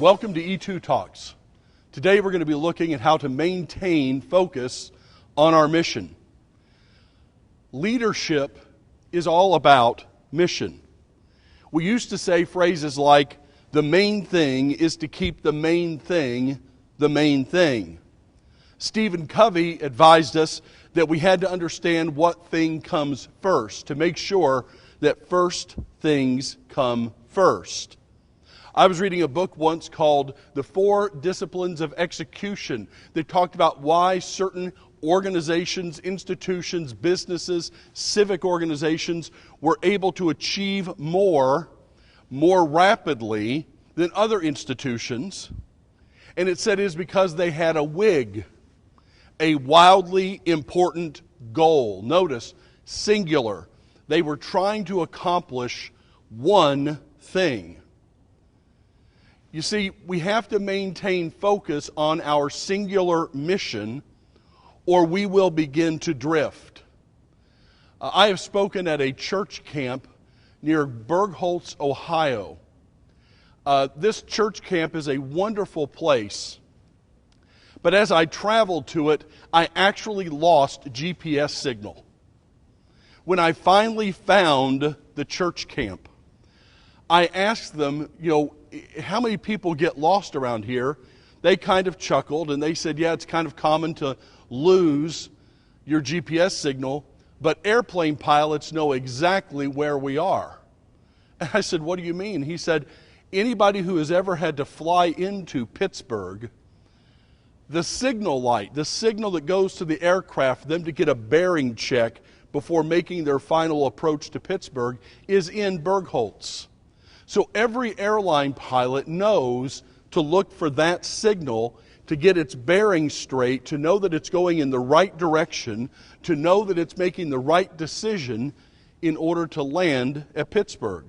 Welcome to E2 Talks. Today we're going to be looking at how to maintain focus on our mission. Leadership is all about mission. We used to say phrases like, the main thing is to keep the main thing the main thing. Stephen Covey advised us that we had to understand what thing comes first to make sure that first things come first. I was reading a book once called The 4 Disciplines of Execution that talked about why certain organizations, institutions, businesses, civic organizations were able to achieve more rapidly than other institutions. And it said it is because they had a WIG, a wildly important goal. Notice, singular. They were trying to accomplish one thing. You see, we have to maintain focus on our singular mission, or we will begin to drift. I have spoken at a church camp near Bergholz, Ohio. This church camp is a wonderful place, but as I traveled to it, I actually lost GPS signal. When I finally found the church camp, I asked them, how many people get lost around here? They kind of chuckled and they said, yeah, it's kind of common to lose your GPS signal, but airplane pilots know exactly where we are. And I said, what do you mean? He said, anybody who has ever had to fly into Pittsburgh, the signal light, the signal that goes to the aircraft for them to get a bearing check before making their final approach to Pittsburgh, is in Bergholz. So every airline pilot knows to look for that signal to get its bearing straight, to know that it's going in the right direction, to know that it's making the right decision in order to land at Pittsburgh.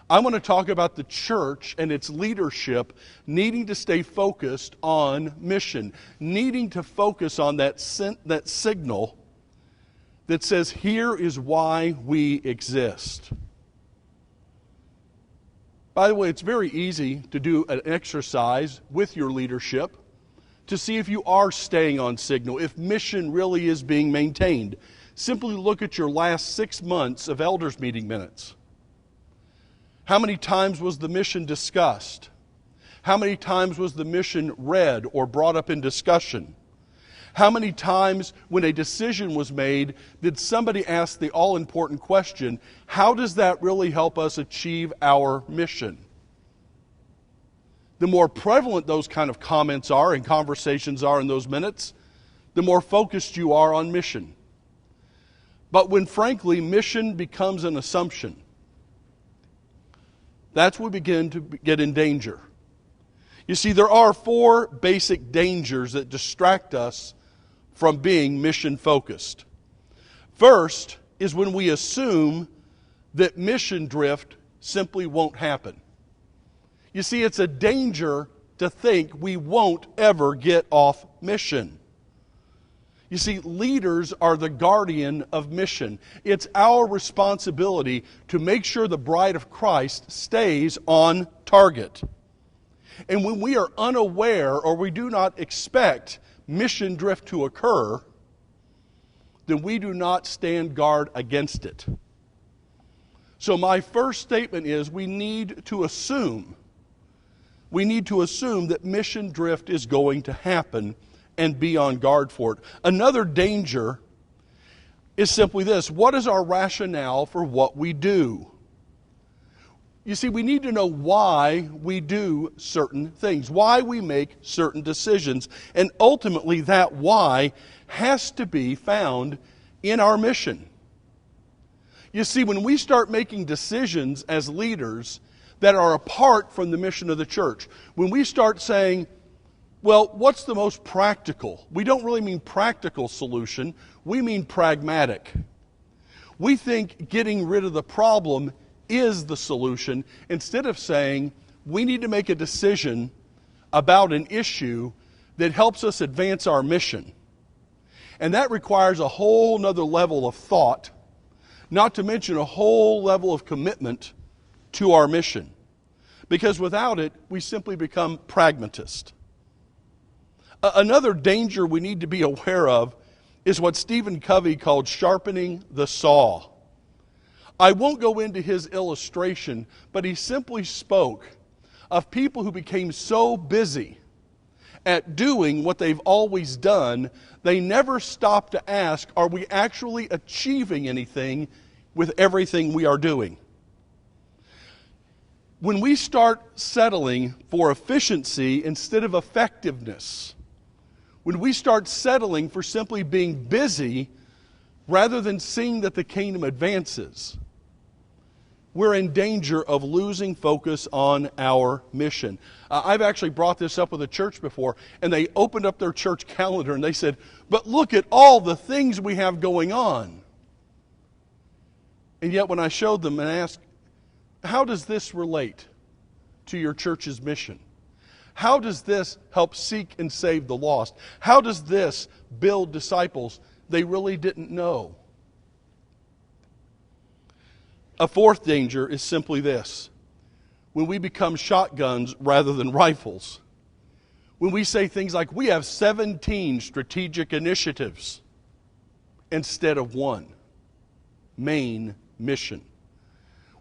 I want to talk about the church and its leadership needing to stay focused on mission, needing to focus on that signal that says, here is why we exist. By the way, it's very easy to do an exercise with your leadership to see if you are staying on signal, if mission really is being maintained. Simply look at your last 6 months of elders meeting minutes. How many times was the mission discussed? How many times was the mission read or brought up in discussion? How many times when a decision was made did somebody ask the all-important question, how does that really help us achieve our mission? The more prevalent those kind of comments are and conversations are in those minutes, the more focused you are on mission. But when, frankly, mission becomes an assumption, that's when we begin to get in danger. You see, there are 4 basic dangers that distract us from being mission-focused. First is when we assume that mission drift simply won't happen. You see, it's a danger to think we won't ever get off mission. You see, leaders are the guardian of mission. It's our responsibility to make sure the bride of Christ stays on target. And when we are unaware or we do not expect mission drift to occur, then we do not stand guard against it. So my first statement is we need to assume that mission drift is going to happen and be on guard for it. Another danger is simply this: what is our rationale for what we do? You see, we need to know why we do certain things, why we make certain decisions, and ultimately that why has to be found in our mission. You see, when we start making decisions as leaders that are apart from the mission of the church, when we start saying, well, what's the most practical? We don't really mean practical solution, we mean pragmatic. We think getting rid of the problem is the solution, instead of saying we need to make a decision about an issue that helps us advance our mission. And that requires a whole nother level of thought, not to mention a whole level of commitment to our mission. because without it, we simply become pragmatists. Another danger we need to be aware of is what Stephen Covey called sharpening the saw. I won't go into his illustration, but he simply spoke of people who became so busy at doing what they've always done, they never stop to ask, are we actually achieving anything with everything we are doing? When we start settling for efficiency instead of effectiveness, when we start settling for simply being busy rather than seeing that the kingdom advances, we're in danger of losing focus on our mission. I've actually brought this up with a church before, and they opened up their church calendar and they said, but look at all the things we have going on. And yet when I showed them and asked, how does this relate to your church's mission? How does this help seek and save the lost? How does this build disciples? They really didn't know. A fourth danger is simply this. When we become shotguns rather than rifles. When we say things like, we have 17 strategic initiatives instead of one main mission.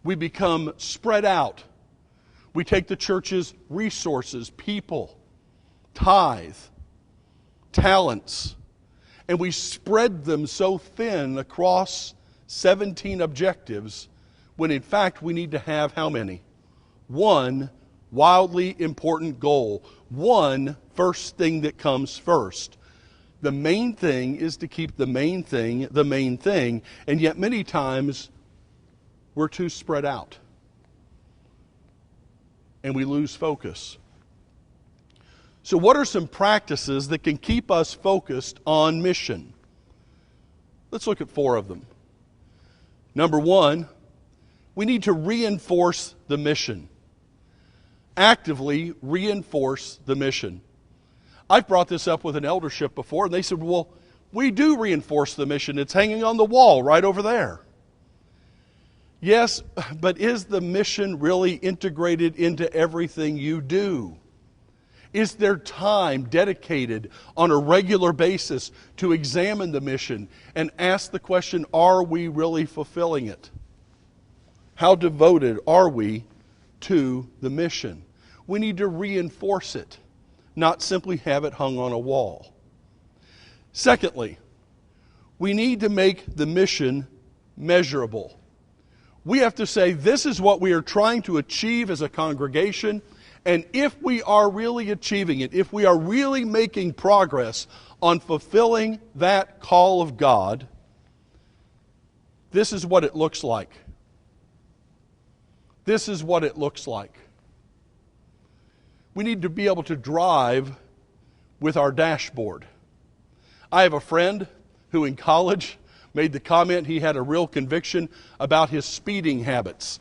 We become spread out. We take the church's resources, people, tithe, talents, and we spread them so thin across 17 objectives when in fact we need to have how many? One wildly important goal. One first thing that comes first. The main thing is to keep the main thing, and yet many times we're too spread out. And we lose focus. So what are some practices that can keep us focused on mission? Let's look at 4 of them. Number 1, we need to reinforce the mission. Actively reinforce the mission. I've brought this up with an eldership before, and they said, well, we do reinforce the mission. It's hanging on the wall right over there. Yes, but is the mission really integrated into everything you do? Is there time dedicated on a regular basis to examine the mission and ask the question, are we really fulfilling it? How devoted are we to the mission? We need to reinforce it, not simply have it hung on a wall. Secondly, we need to make the mission measurable. We have to say, this is what we are trying to achieve as a congregation, and if we are really achieving it, if we are really making progress on fulfilling that call of God, this is what it looks like. This is what it looks like. We need to be able to drive with our dashboard. I have a friend who in college made the comment he had a real conviction about his speeding habits.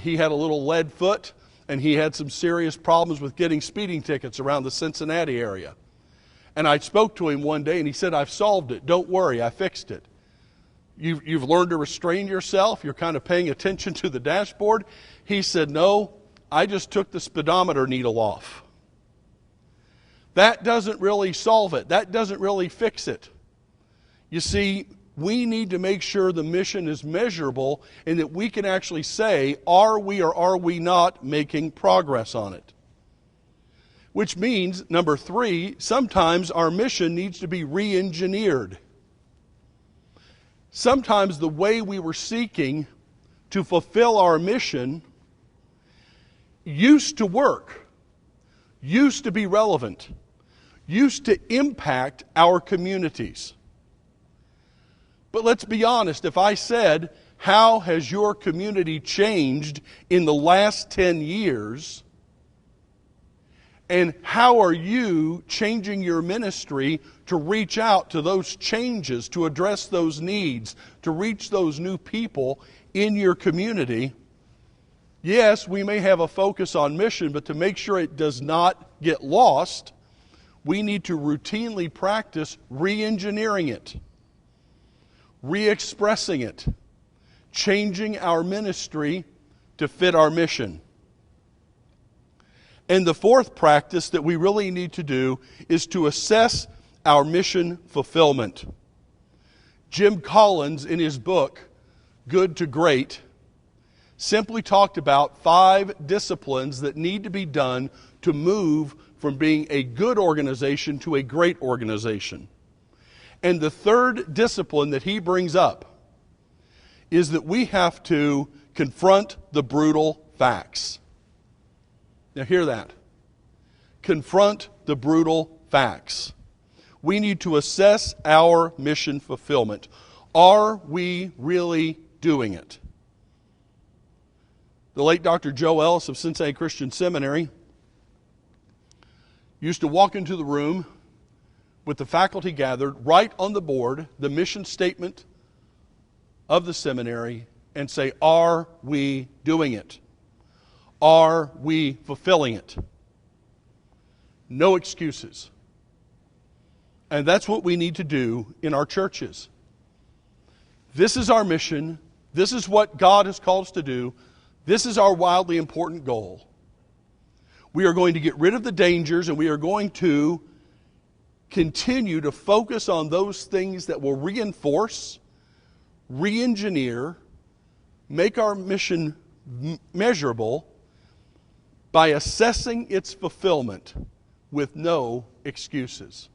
He had a little lead foot, and he had some serious problems with getting speeding tickets around the Cincinnati area. And I spoke to him one day, and he said, I've solved it. Don't worry, I fixed it. You've learned to restrain yourself. You're kind of paying attention to the dashboard. He said, no, I just took the speedometer needle off. That doesn't really solve it. That doesn't really fix it. You see, we need to make sure the mission is measurable and that we can actually say, are we or are we not making progress on it? Which means, number 3, sometimes our mission needs to be re-engineered. Sometimes the way we were seeking to fulfill our mission used to work, used to be relevant, used to impact our communities. But let's be honest, if I said, how has your community changed in the last 10 years? And how are you changing your ministry to reach out to those changes, to address those needs, to reach those new people in your community? Yes, we may have a focus on mission, but to make sure it does not get lost, we need to routinely practice re-engineering it, re-expressing it, changing our ministry to fit our mission. And the fourth practice that we really need to do is to assess our mission fulfillment. Jim Collins, in his book, Good to Great, simply talked about 5 disciplines that need to be done to move from being a good organization to a great organization. And the third discipline that he brings up is that we have to confront the brutal facts. Now hear that. Confront the brutal facts. We need to assess our mission fulfillment. Are we really doing it? The late Dr. Joe Ellis of Cincinnati Christian Seminary used to walk into the room with the faculty gathered, write on the board the mission statement of the seminary, and say, are we doing it? Are we fulfilling it? No excuses. And that's what we need to do in our churches. This is our mission. This is what God has called us to do. This is our wildly important goal. We are going to get rid of the dangers, and we are going to continue to focus on those things that will reinforce, re-engineer, make our mission measurable by assessing its fulfillment with no excuses.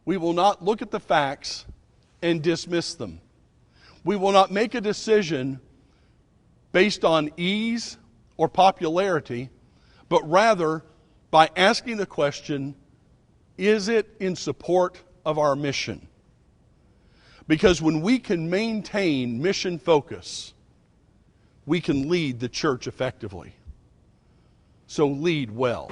We will not look at the facts and dismiss them. We will not make a decision based on ease or popularity, but rather by asking the question, is it in support of our mission? Because when we can maintain mission focus, we can lead the church effectively. So lead well.